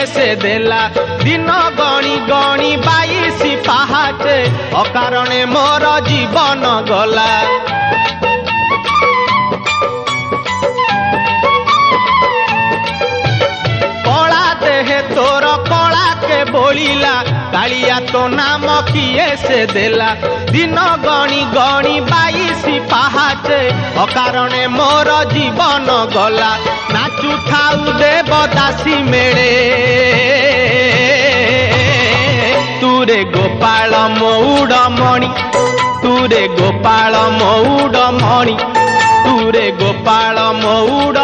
से देला दिन गणी गणी 22 पाहाचे अकारणे मोर जीवन गला। कला देहे तोर कला के बोलिला कालिया तो नाम किए से देला दिन गणी गणी 22 पाहाचे अकारणे मोर जीवन गला। नाचु थाउ देवदासी मेले तुरे गोपाल मौड़ मणि तुरे गोपाल मौड़ मणि तुरे गोपाल मौड़